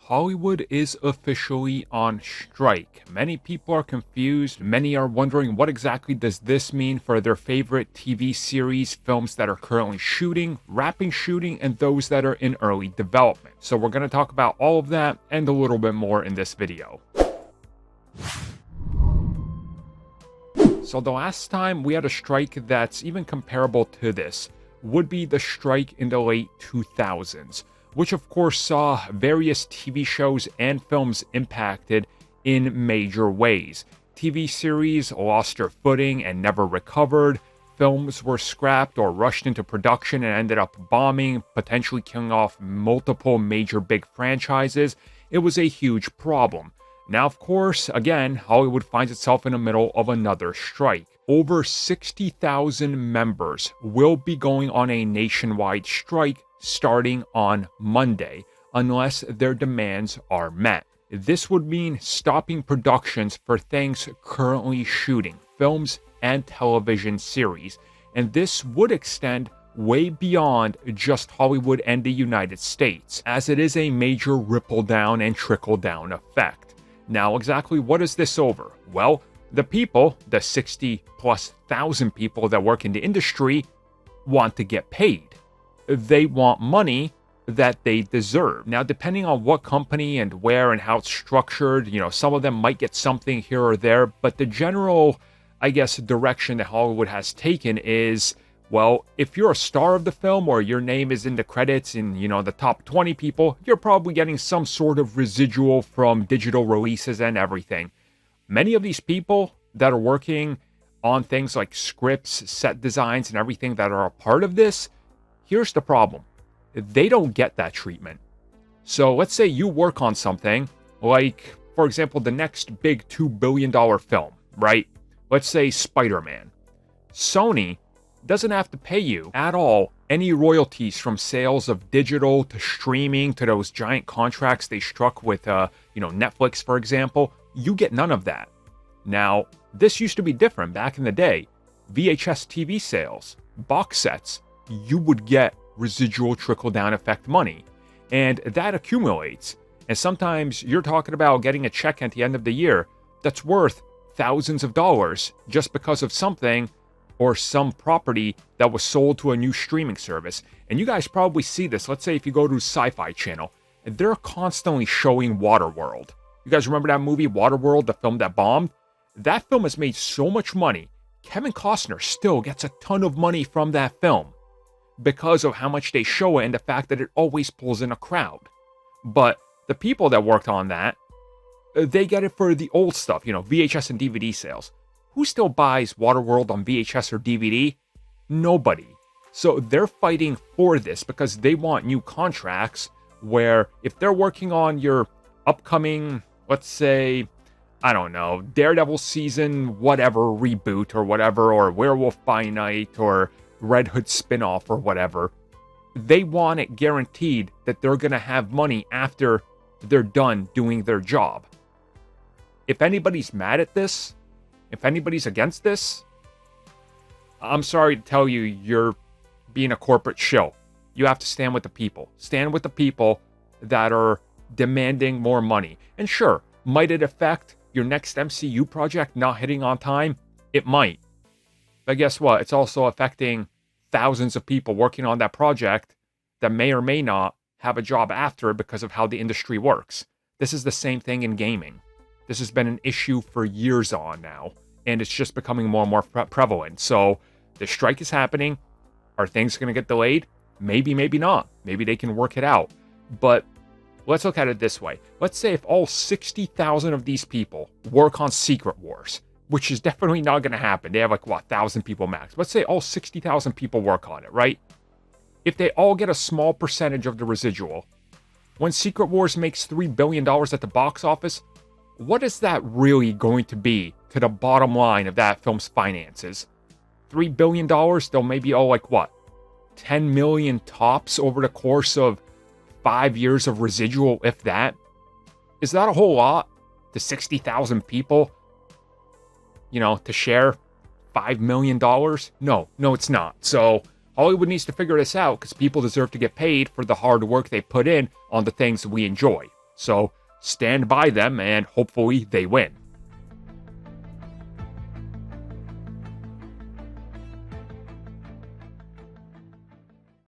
Hollywood is officially on strike. Many people are confused. Many are wondering what exactly does this mean for their favorite TV series, films that are currently shooting, wrapping shooting, and those that are in early development. So we're going to talk about all of that and a little bit more in this video. So the last time we had a strike that's even comparable to this would be the strike in the late 2000s. Which of course saw various TV shows and films impacted in major ways. TV series lost their footing and never recovered. Films were scrapped or rushed into production and ended up bombing, potentially killing off multiple major big franchises. It was a huge problem. Now, of course, again, Hollywood finds itself in the middle of another strike. Over 60,000 members will be going on a nationwide strike starting on Monday, unless their demands are met. This would mean stopping productions for things currently shooting, films and television series, and this would extend way beyond just Hollywood and the United States, as it is a major ripple down and trickle down effect. Now, exactly what is this over? Well, the people, the 60,000+ people that work in the industry, want to get paid. They want money that they deserve. Now, depending on what company and where and how it's structured, some of them might get something here or there, but the general, direction that Hollywood has taken is, well, if you're a star of the film or your name is in the credits in, the top 20 people, you're probably getting some sort of residual from digital releases and everything. Many of these people that are working on things like scripts, set designs, and everything that are a part of this, here's the problem. They don't get that treatment. So let's say you work on something like, for example, the next big $2 billion film, right? Let's say Spider-Man. Sony doesn't have to pay you at all any royalties from sales of digital to streaming to those giant contracts they struck with, Netflix, for example. You get none of that. Now, this used to be different back in the day. VHS TV sales, box sets, you would get residual trickle-down effect money. And that accumulates. And sometimes you're talking about getting a check at the end of the year that's worth thousands of dollars just because of something or some property that was sold to a new streaming service. And you guys probably see this. Let's say if you go to Sci-Fi Channel, they're constantly showing Waterworld. You guys remember that movie, Waterworld, the film that bombed? That film has made so much money. Kevin Costner still gets a ton of money from that film because of how much they show it and the fact that it always pulls in a crowd. But the people that worked on that, they get it for the old stuff, VHS and DVD sales. Who still buys Waterworld on VHS or DVD? Nobody. So they're fighting for this because they want new contracts where if they're working on your upcoming, let's say, I don't know, Daredevil season, whatever, reboot or whatever, or Werewolf by Night or Red Hood spinoff or whatever, they want it guaranteed that they're going to have money after they're done doing their job. If anybody's mad at this, if anybody's against this, I'm sorry to tell you, you're being a corporate shill. You have to stand with the people. Stand with the people that are demanding more money. And sure, might it affect your next MCU project not hitting on time? It might. But guess what? It's also affecting thousands of people working on that project that may or may not have a job after it because of how the industry works. This is the same thing in gaming. This has been an issue for years on now, and it's just becoming more and more prevalent. So the strike is happening. Are things going to get delayed? Maybe, maybe not. Maybe they can work it out. But let's look at it this way. Let's say if all 60,000 of these people work on Secret Wars, which is definitely not going to happen. They have 1,000 people max. Let's say all 60,000 people work on it, right? If they all get a small percentage of the residual, when Secret Wars makes $3 billion at the box office, what is that really going to be to the bottom line of that film's finances? $3 billion? They'll maybe owe 10 million tops over the course of 5 years of residual, if that. Is that a whole lot to 60,000 people? To share $5 million? No, it's not. So Hollywood needs to figure this out because people deserve to get paid for the hard work they put in on the things we enjoy. So stand by them and hopefully they win.